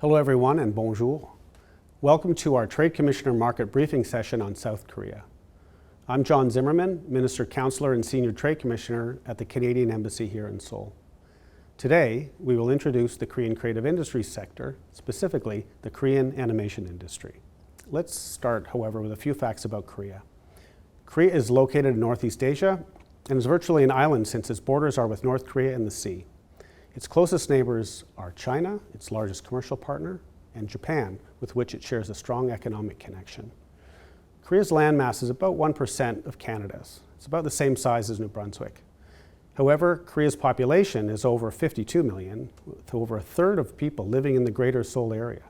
Hello everyone and bonjour. Welcome to our Trade Commissioner Market Briefing session on South Korea. I'm John Zimmerman, Minister Counselor and Senior Trade Commissioner at the Canadian Embassy here in Seoul. Today, we will introduce the Korean creative industries sector, specifically the Korean animation industry. Let's start, however, with a few facts about Korea. Korea is located in Northeast Asia and is virtually an island since its borders are with North Korea and the sea. Its closest neighbors are China, its largest commercial partner, and Japan, with which it shares a strong economic connection. Korea's landmass is about 1% of Canada's. It's about the same size as New Brunswick. However, Korea's population is over 52 million, with over a third of people living in the greater Seoul area.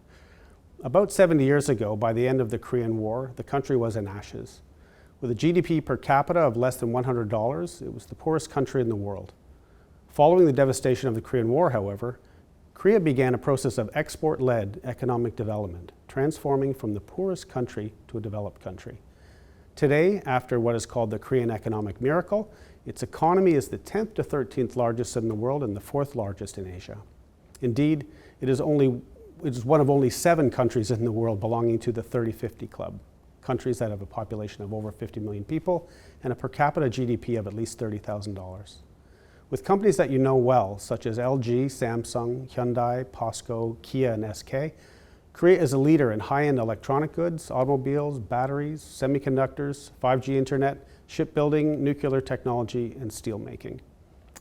About 70 years ago, by the end of the Korean War, the country was in ashes. With a GDP per capita of less than $100, it was the poorest country in the world. Following the devastation of the Korean War, however, Korea began a process of export-led economic development, transforming from the poorest country to a developed country. Today, after what is called the Korean economic miracle, its economy is the 10th to 13th largest in the world and the 4th largest in Asia. Indeed, it is one of only 7 countries in the world belonging to the 30-50 club, countries that have a population of over 50 million people and a per capita GDP of at least $30,000. With companies that you know well, such as LG, Samsung, Hyundai, POSCO, Kia, and SK, Korea is a leader in high-end electronic goods, automobiles, batteries, semiconductors, 5G internet, shipbuilding, nuclear technology, and steel making.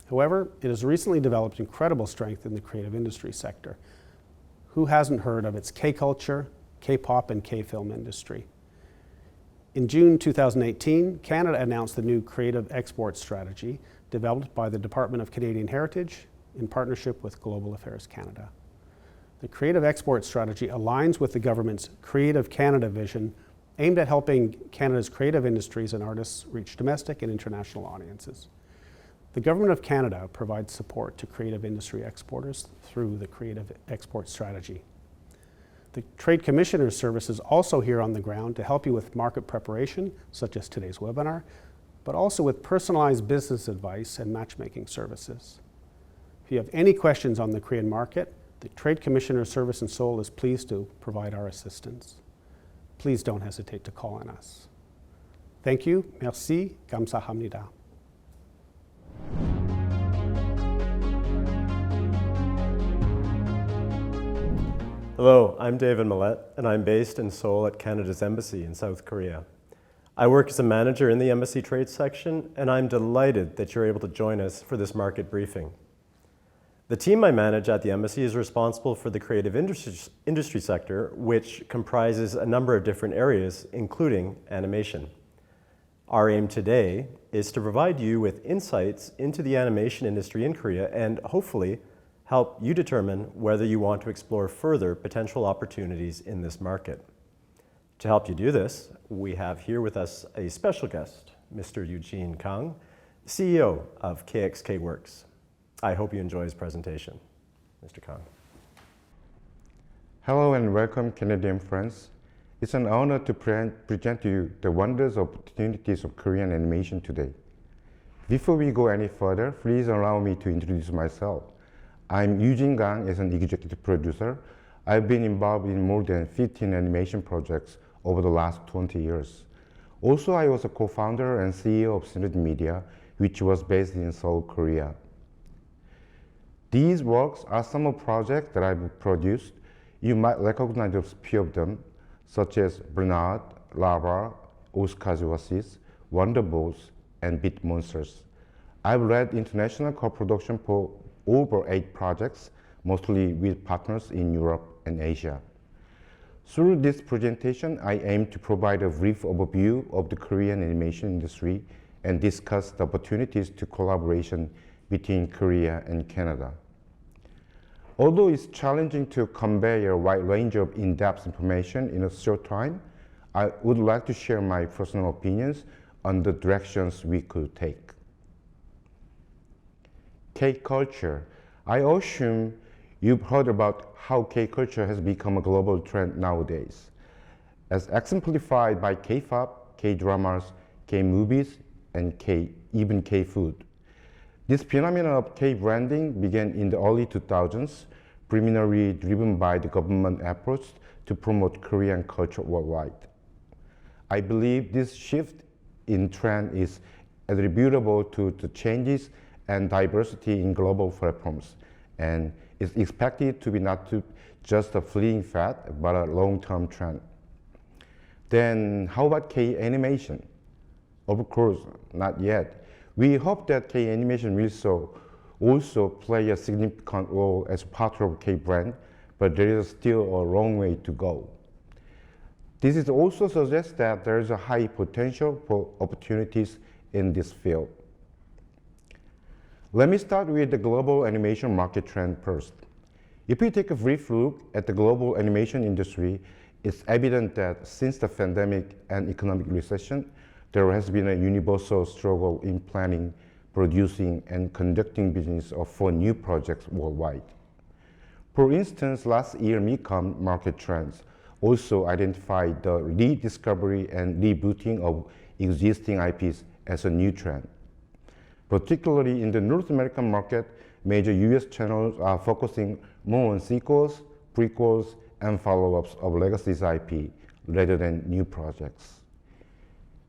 However, it has recently developed incredible strength in the creative industry sector. Who hasn't heard of its K-culture, K-pop, and K-film industry? In June 2018, Canada announced the new Creative Export Strategy developed by the Department of Canadian Heritage in partnership with Global Affairs Canada. The Creative Export Strategy aligns with the government's Creative Canada vision aimed at helping Canada's creative industries and artists reach domestic and international audiences. The Government of Canada provides support to creative industry exporters through the Creative Export Strategy. The Trade Commissioner's Service is also here on the ground to help you with market preparation, such as today's webinar, but also with personalized business advice and matchmaking services. If you have any questions on the Korean market, the Trade Commissioner's Service in Seoul is pleased to provide our assistance. Please don't hesitate to call on us. Thank you. Merci. 감사합니다. Hello, I'm David Millett, and I'm based in Seoul at Canada's Embassy in South Korea. I work as a manager in the Embassy Trade section, and I'm delighted that you're able to join us for this market briefing. The team I manage at the Embassy is responsible for the creative industry sector, which comprises a number of different areas, including animation. Our aim today is to provide you with insights into the animation industry in Korea and hopefully help you determine whether you want to explore further potential opportunities in this market. To help you do this, we have here with us a special guest, Mr. Eugene Kang, CEO of KXK Works. I hope you enjoy his presentation. Mr. Kang. Hello and welcome, Canadian friends. It's an honor to present to you the wonders of opportunities of Korean animation today. Before we go any further, please allow me to introduce myself. I'm Eugene Kang as an executive producer. I've been involved in more than 15 animation projects over the last 20 years. Also, I was a co-founder and CEO of Synergy Media, which was based in Seoul, Korea. These works are some of projects that I've produced. You might recognize a few of them, such as Bernard, Lava, Oscar's Oasis, Wonder Balls, and Beat Monsters. I've led international co-production for over 8 projects, mostly with partners in Europe and Asia. Through this presentation, I aim to provide a brief overview of the Korean animation industry and discuss the opportunities to collaboration between Korea and Canada. Although it's challenging to convey a wide range of in-depth information in a short time, I would like to share my personal opinions on the directions we could take. K-culture. I assume you've heard about how K-culture has become a global trend nowadays, as exemplified by K-pop, K-dramas, K-movies, and even K-food. This phenomenon of K-branding began in the early 2000s, primarily driven by the government efforts to promote Korean culture worldwide. I believe this shift in trend is attributable to the changes and diversity in global platforms, and is expected to be not just a fleeting fad, but a long-term trend. Then how about K-animation? Of course, not yet. We hope that K-animation will also play a significant role as part of K-brand, but there is still a long way to go. This is also suggests that there is a high potential for opportunities in this field. Let me start with the global animation market trend first. If we take a brief look at the global animation industry, it's evident that since the pandemic and economic recession, there has been a universal struggle in planning, producing, and conducting business for new projects worldwide. For instance, last year MICOM Market Trends also identified the rediscovery and rebooting of existing IPs as a new trend. Particularly in the North American market, major US channels are focusing more on sequels, prequels, and follow-ups of legacy IP rather than new projects.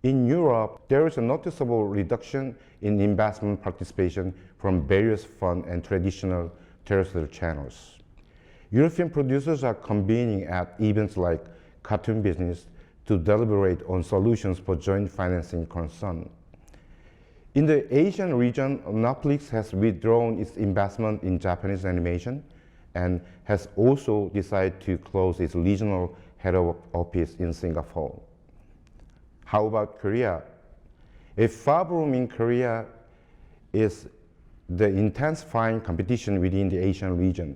In Europe, there is a noticeable reduction in investment participation from various fund and traditional terrestrial channels. European producers are convening at events like Cartoon Business to deliberate on solutions for joint financing concern. In the Asian region, Netflix has withdrawn its investment in Japanese animation and has also decided to close its regional head office in Singapore. How about Korea? A problem in Korea is the intensifying competition within the Asian region.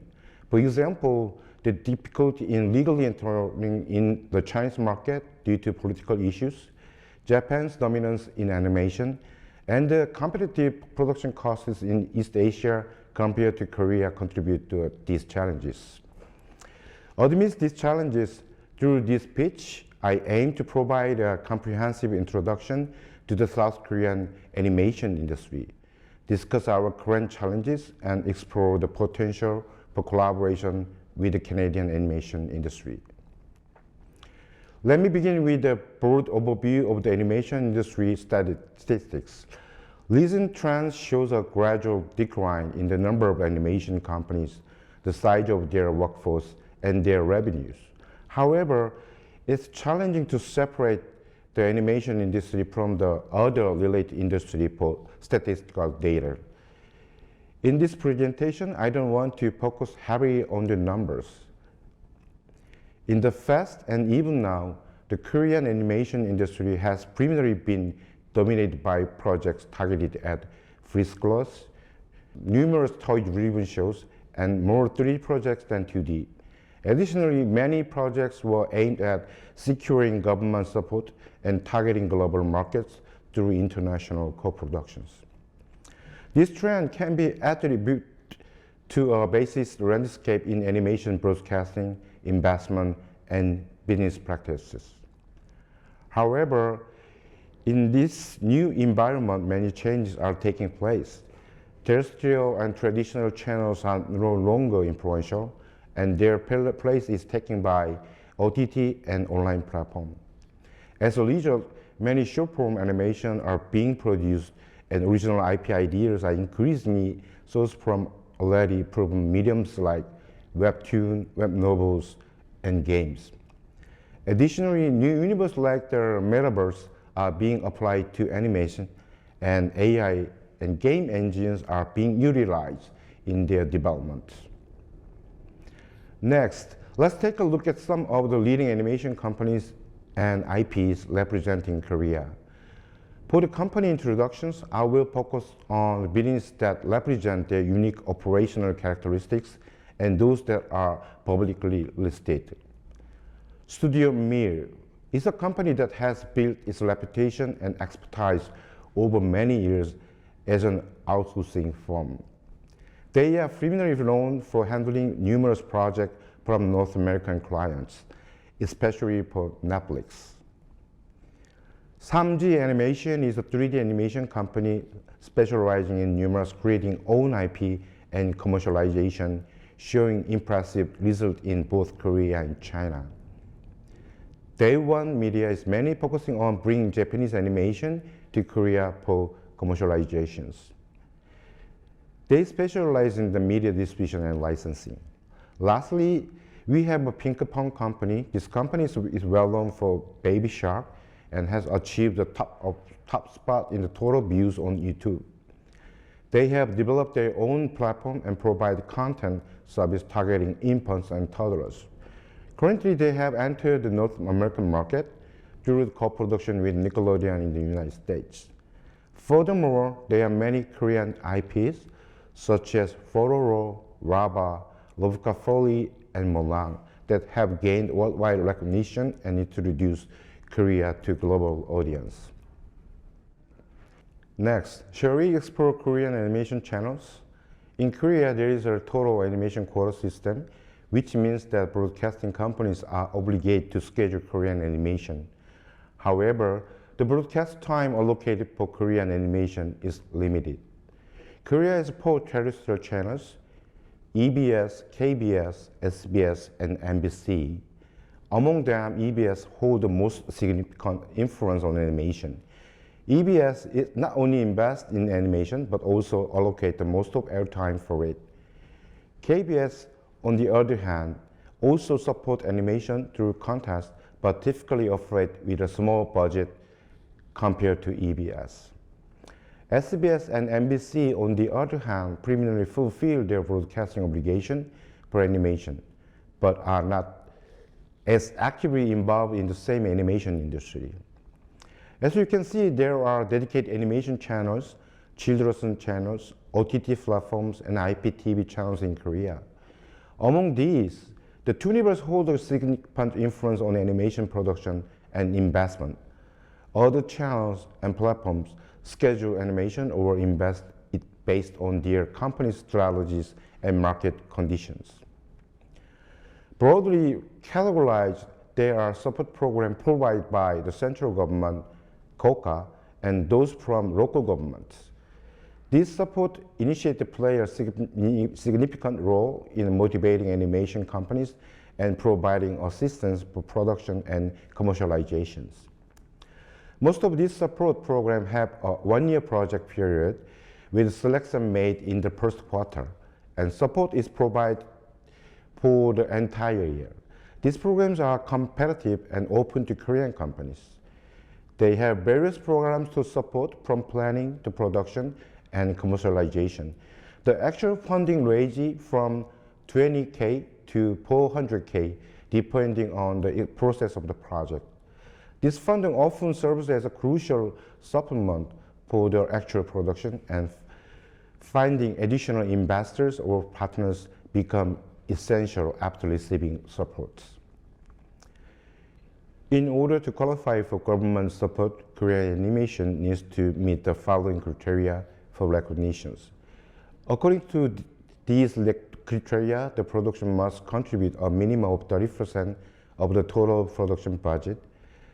For example, the difficulty in legally entering in the Chinese market due to political issues, Japan's dominance in animation, and the competitive production costs in East Asia compared to Korea contribute to these challenges. Amidst these challenges, through this pitch, I aim to provide a comprehensive introduction to the South Korean animation industry, discuss our current challenges, and explore the potential for collaboration with the Canadian animation industry. Let me begin with a broad overview of the animation industry statistics. Recent trends shows a gradual decline in the number of animation companies, the size of their workforce, and their revenues. However, it's challenging to separate the animation industry from the other related industry for statistical data. In this presentation, I don't want to focus heavily on the numbers. In the past and even now, the Korean animation industry has primarily been dominated by projects targeted at preschoolers, numerous toy-driven shows, and more 3D projects than 2D. Additionally, many projects were aimed at securing government support and targeting global markets through international co-productions. This trend can be attributed to a basic landscape in animation broadcasting, investment, and business practices. However, in this new environment, many changes are taking place. Terrestrial and traditional channels are no longer influential, and their place is taken by OTT and online platform. As a result, many short-form animation are being produced, and original IP ideas are increasingly sourced from already proven mediums like webtoon, web novels, and games. Additionally, new universes like the metaverse are being applied to animation, and AI and game engines are being utilized in their development. Next, let's take a look at some of the leading animation companies and IPs representing Korea. For the company introductions, I will focus on businesses that represent their unique operational characteristics and those that are publicly listed. Studio Mir is a company that has built its reputation and expertise over many years as an outsourcing firm. They are primarily known for handling numerous projects from North American clients, especially for Netflix. 3G Animation is a 3D animation company specializing in numerous creating own IP and commercialization showing impressive results in both Korea and China. Day One Media is mainly focusing on bringing Japanese animation to Korea for commercializations. They specialize in the media distribution and licensing. Lastly, we have a Pink Pong company. This company is well known for Baby Shark and has achieved the top spot in the total views on YouTube. They have developed their own platform and provide content service targeting infants and toddlers. Currently, they have entered the North American market through the co-production with Nickelodeon in the United States. Furthermore, there are many Korean IPs such as Pororo, Raba, Lovka Foley, and Molang that have gained worldwide recognition and introduced Korea to global audience. Next, shall we explore Korean animation channels? In Korea, there is a total animation quota system, which means that broadcasting companies are obligated to schedule Korean animation. However, the broadcast time allocated for Korean animation is limited. Korea has 4 terrestrial channels: EBS, KBS, SBS, and MBC. Among them, EBS holds the most significant influence on animation. EBS is not only invests in animation, but also allocates the most of airtime for it. KBS, on the other hand, also supports animation through contests, but typically operate with a small budget compared to EBS. SBS and MBC, on the other hand, primarily fulfill their broadcasting obligation for animation, but are not as actively involved in the same animation industry. As you can see, there are dedicated animation channels, children's channels, OTT platforms, and IPTV channels in Korea. Among these, the Tooniverse holds a significant influence on animation production and investment. Other channels and platforms schedule animation or invest it based on their company's strategies and market conditions. Broadly categorized, there are support programs provided by the central government, KOCA, and those from local governments. These support initiatives play a significant role in motivating animation companies and providing assistance for production and commercializations. Most of these support programs have a one-year project period with selection made in the first quarter, and support is provided for the entire year. These programs are competitive and open to Korean companies. They have various programs to support from planning to production and commercialization. The actual funding ranges from $20K to $400K depending on the process of the project. This funding often serves as a crucial supplement for the actual production, and finding additional investors or partners become essential after receiving support. In order to qualify for government support, Korean animation needs to meet the following criteria for recognitions. According to these criteria, the production must contribute a minimum of 30% of the total production budget,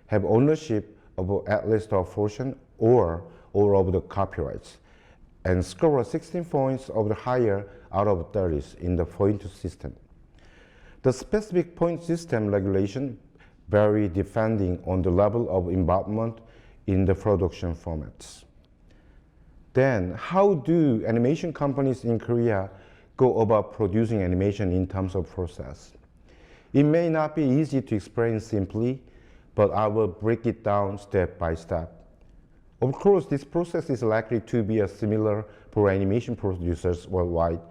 have ownership of at least a portion or all of the copyrights, and score 16 points or higher out of 30 in the point system. The specific point system regulation vary depending on the level of involvement in the production formats. Then, how do animation companies in Korea go about producing animation in terms of process? It may not be easy to explain simply, but I will break it down step by step. Of course, this process is likely to be similar for animation producers worldwide,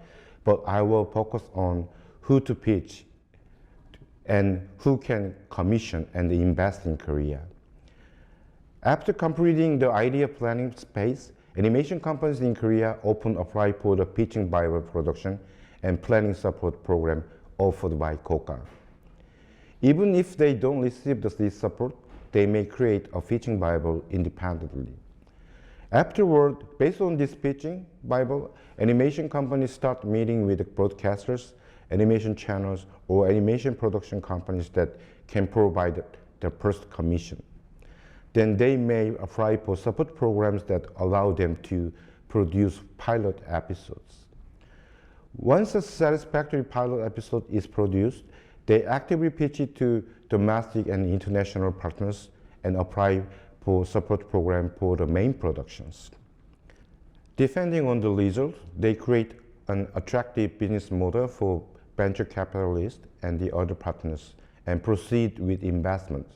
but I will focus on who to pitch and who can commission and invest in Korea. After completing the idea planning phase, animation companies in Korea often apply for the pitching Bible production and planning support program offered by KOCA. Even if they don't receive this support, they may create a pitching Bible independently. Afterward, based on this pitching Bible, animation companies start meeting with broadcasters, animation channels, or animation production companies that can provide the first commission. Then they may apply for support programs that allow them to produce pilot episodes. Once a satisfactory pilot episode is produced, they actively pitch it to domestic and international partners and apply for support program for the main productions. Depending on the result, they create an attractive business model for venture capitalists and the other partners and proceed with investment.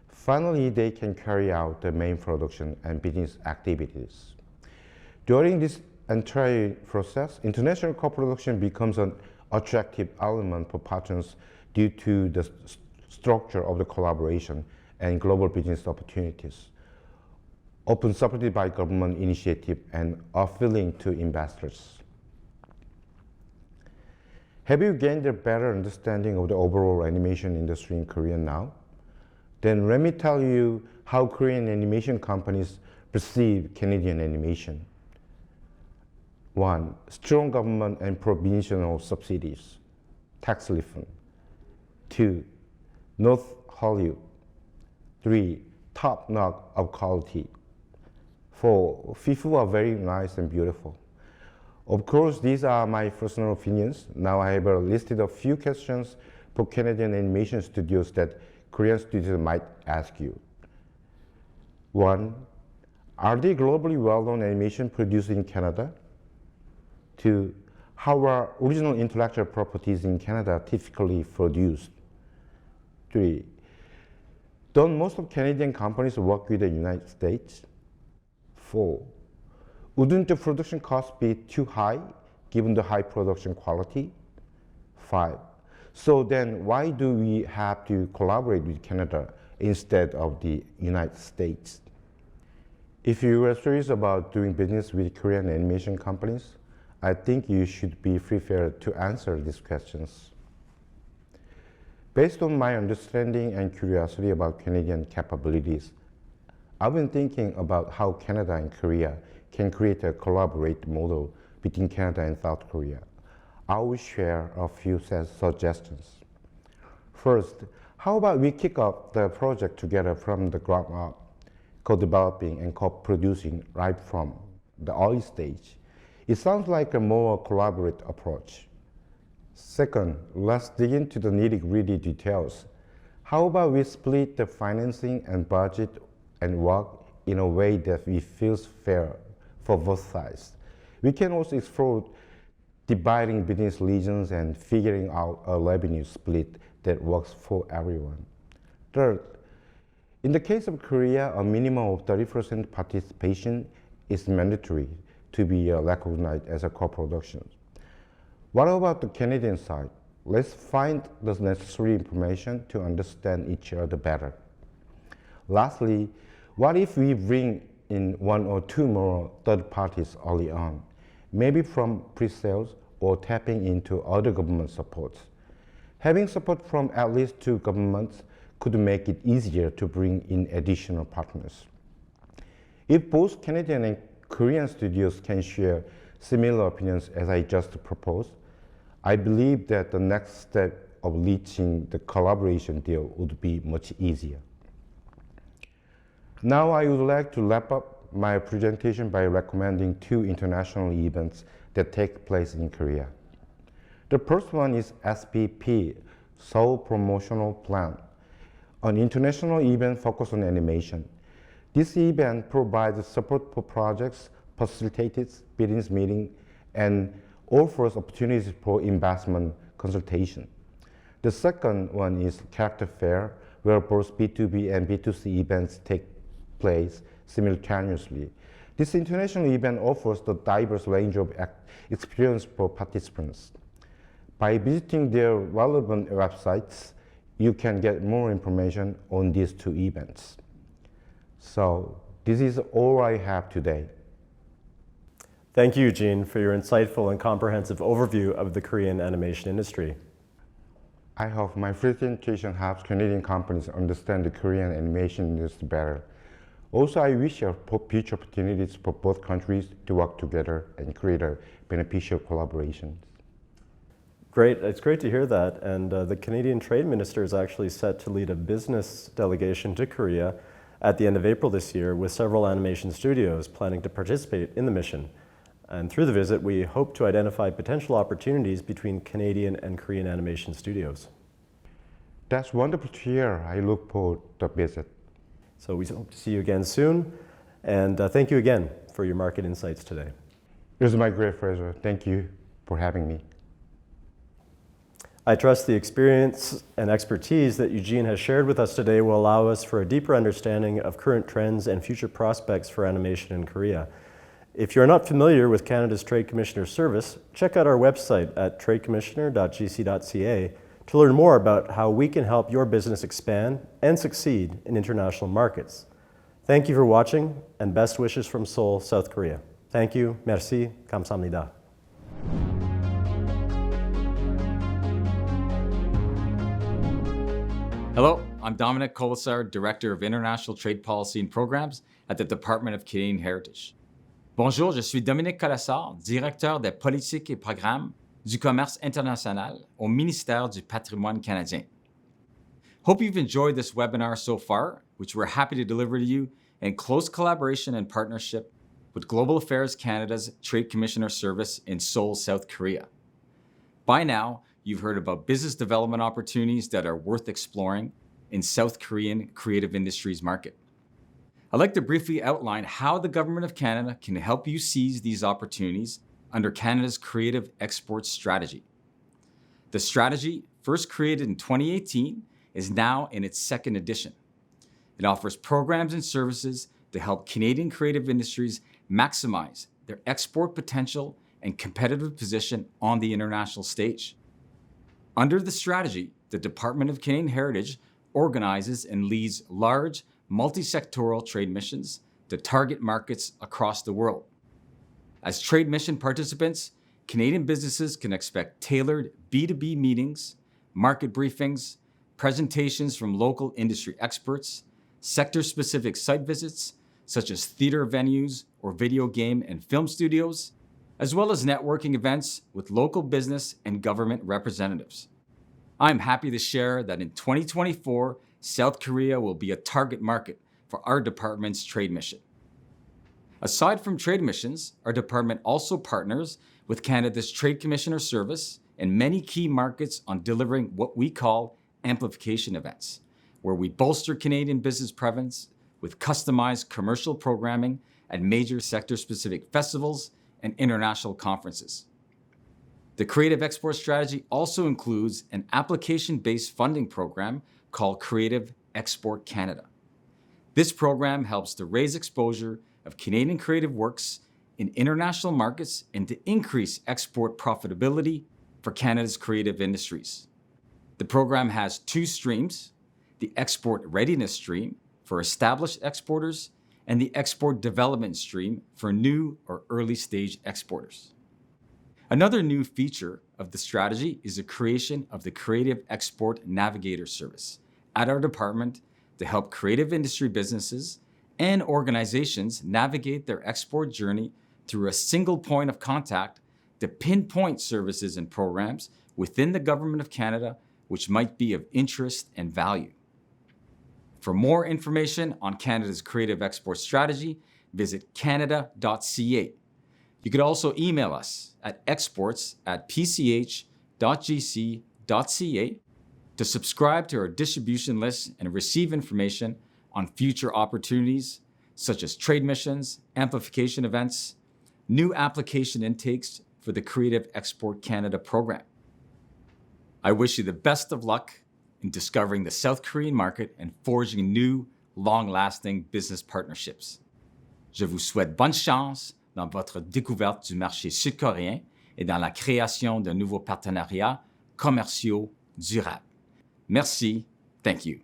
Finally, they can carry out the main production and business activities. During this entire process, international co-production becomes an attractive element for partners due to the structure of the collaboration and global business opportunities, often supported by government initiative and appealing to investors. Have you gained a better understanding of the overall animation industry in Korea now? Then let me tell you how Korean animation companies perceive Canadian animation. 1. Strong government and provincial subsidies, tax reform. 2. North Hollywood. 3. Top notch of quality. 4. FIFA are very nice and beautiful. Of course, these are my personal opinions. Now I have listed a few questions for Canadian animation studios that Korean studios might ask you. 1. Are they globally well-known animation produced in Canada? 2. How are original intellectual properties in Canada typically produced? 3. Don't most of Canadian companies work with the United States? 4. Wouldn't the production cost be too high given the high production quality? 5. So then why do we have to collaborate with Canada instead of the United States? If you are serious about doing business with Korean animation companies, I think you should be prepared to answer these questions. Based on my understanding and curiosity about Canadian capabilities, I've been thinking about how Canada and Korea can create a collaborative model between Canada and South Korea. I will share a few suggestions. First, how about we kick off the project together from the ground up, co-developing and co-producing right from the early stage. It sounds like a more collaborative approach. Second, let's dig into the nitty-gritty details. How about we split the financing and budget and work in a way that we feel fair for both sides. We can also explore dividing business regions and figuring out a revenue split that works for everyone. Third, in the case of Korea, a minimum of 30% participation is mandatory to be recognized as a co-production. What about the Canadian side? Let's find the necessary information to understand each other better. Lastly, what if we bring in 1 or 2 more third parties early on, maybe from pre-sales or tapping into other government supports? Having support from at least 2 governments could make it easier to bring in additional partners. If both Canadian and Korean studios can share similar opinions as I just proposed, I believe that the next step of reaching the collaboration deal would be much easier. Now I would like to wrap up my presentation by recommending 2 international events that take place in Korea. The first one is SPP, Seoul Promotional Plan, an international event focused on animation. This event provides support for projects, facilitates business meetings, and offers opportunities for investment consultation. The second one is Character Fair, where both B2B and B2C events take place simultaneously. This international event offers the diverse range of experience for participants. By visiting their relevant websites, you can get more information on these 2 events. So this is all I have today. Thank you, Eugene, for your insightful and comprehensive overview of the Korean animation industry. I hope my presentation helps Canadian companies understand the Korean animation industry better. Also, I wish for future opportunities for both countries to work together and create a beneficial collaboration. Great, it's great to hear that. And the Canadian Trade Minister is actually set to lead a business delegation to Korea at the end of April this year with several animation studios planning to participate in the mission. And through the visit, we hope to identify potential opportunities between Canadian and Korean animation studios. That's wonderful to hear. I look forward to the visit. So we hope to see you again soon. And thank you again for your market insights today. It was my great pleasure. Thank you for having me. I trust the experience and expertise that Eugene has shared with us today will allow us for a deeper understanding of current trends and future prospects for animation in Korea. If you're not familiar with Canada's Trade Commissioner Service, check out our website at tradecommissioner.gc.ca to learn more about how we can help your business expand and succeed in international markets. Thank you for watching, and best wishes from Seoul, South Korea. Thank you. Merci. 감사합니다. Hello, I'm Dominic Colasar, Director of International Trade Policy and Programs at the Department of Canadian Heritage. Bonjour, je suis Dominique Colasar, Directeur des politiques et programmes du commerce international au ministère du patrimoine canadien. Hope you've enjoyed this webinar so far, which we're happy to deliver to you in close collaboration and partnership with Global Affairs Canada's Trade Commissioner Service in Seoul, South Korea. By now, you've heard about business development opportunities that are worth exploring in South Korean creative industries market. I'd like to briefly outline how the Government of Canada can help you seize these opportunities under Canada's Creative Export Strategy. The strategy, first created in 2018, is now in its second edition. It offers programs and services to help Canadian creative industries maximize their export potential and competitive position on the international stage. Under the strategy, the Department of Canadian Heritage organizes and leads large, multi-sectoral trade missions to target markets across the world. As trade mission participants, Canadian businesses can expect tailored B2B meetings, market briefings, presentations from local industry experts, sector-specific site visits, such as theater venues or video game and film studios, as well as networking events with local business and government representatives. I'm happy to share that in 2024, South Korea will be a target market for our department's trade mission. Aside from trade missions, our department also partners with Canada's Trade Commissioner Service in many key markets on delivering what we call amplification events, where we bolster Canadian business presence with customized commercial programming at major sector-specific festivals and international conferences. The Creative Export Strategy also includes an application-based funding program called Creative Export Canada. This program helps to raise exposure of Canadian creative works in international markets and to increase export profitability for Canada's creative industries. The program has two streams: the Export Readiness Stream for established exporters and the Export Development Stream for new or early-stage exporters. Another new feature of the strategy is the creation of the Creative Export Navigator Service at our department to help creative industry businesses and organizations navigate their export journey through a single point of contact to pinpoint services and programs within the Government of Canada which might be of interest and value. For more information on Canada's Creative Export Strategy, visit canada.ca. You could also email us at exports@pch.gc.ca to subscribe to our distribution list and receive information on future opportunities such as trade missions, amplification events, new application intakes for the Creative Export Canada program. I wish you the best of luck in discovering the South Korean market and forging new, long-lasting business partnerships. Je vous souhaite bonne chance dans votre découverte du marché sud-coréen et dans la création de nouveaux partenariats commerciaux durables. Merci. Thank you.